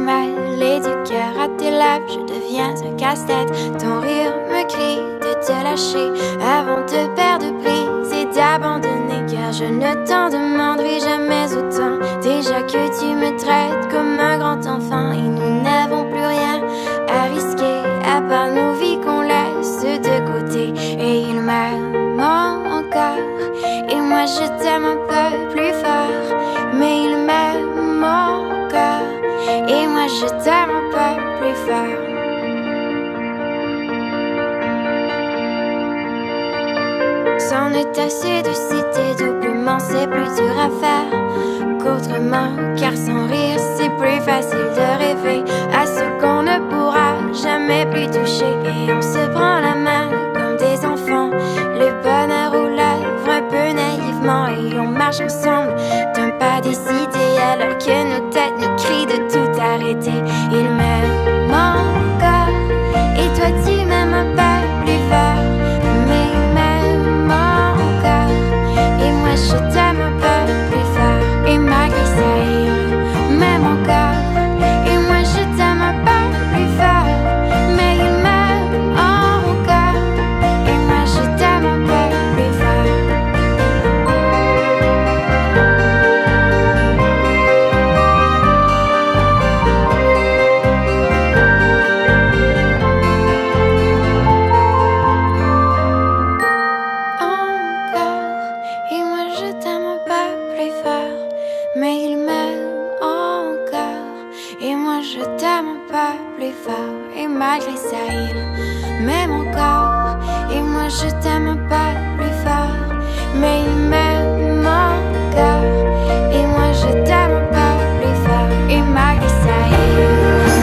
mal et du cœur à tes lèvres, je deviens un casse-tête. Ton rire me crie de te lâcher avant de perdre prise et d'abandonner, car je ne t'en demanderai jamais autant. Déjà que tu me traites comme un grand enfant et nous n'avons plus rien à risquer à part nos vies qu'on laisse de côté. Et il m'aime encore et moi je t'aime un peu plus fort, mais il m'aime encore et moi je t'aime un peu plus fort. C'en est assez de citer doublement, c'est plus dur à faire qu'autrement, car sans rire c'est plus facile de rêver à ce qu'on ne pourra jamais plus toucher. Et on se prend la main comme des enfants, le bonheur aux lèvres un peu naïvement, et on marche ensemble d'un pas décidé alors que nos têtes nous crient de tout arrêter. Il m'aime encore et toi tu m'aimes un peu plus fort, mais il m'aime encore et moi je t'aime un peu plus fort. Et malgré ça il m'aime encore et moi je t'aime un peu plus fort, mais il m'aime encore et moi je t'aime un peu plus fort. Et moi je t'aime un peu plus fort, mais il m'aime encore et moi je t'aime un peu plus fort. Et malgré ça il m'aime encore et moi je t'aime un peu plus fort, mais il m'aime encore et moi je t'aime un peu plus fort. Et malgré ça il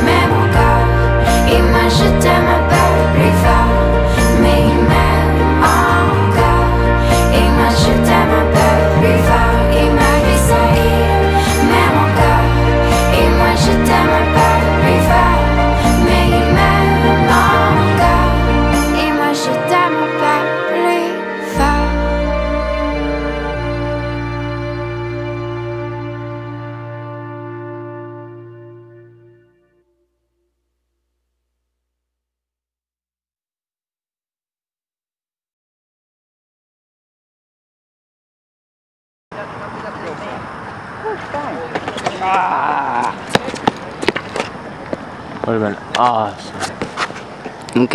m'aime encore et moi je t'aime un peu plus fort, mais il m'aime encore et moi je t'aime un peu plus fort. Et malgré ça il m'aime encore et moi je t'aime un peu plus fort, mais il m'aime encore et moi je t'aime un peu plus fort. Ah, Ok.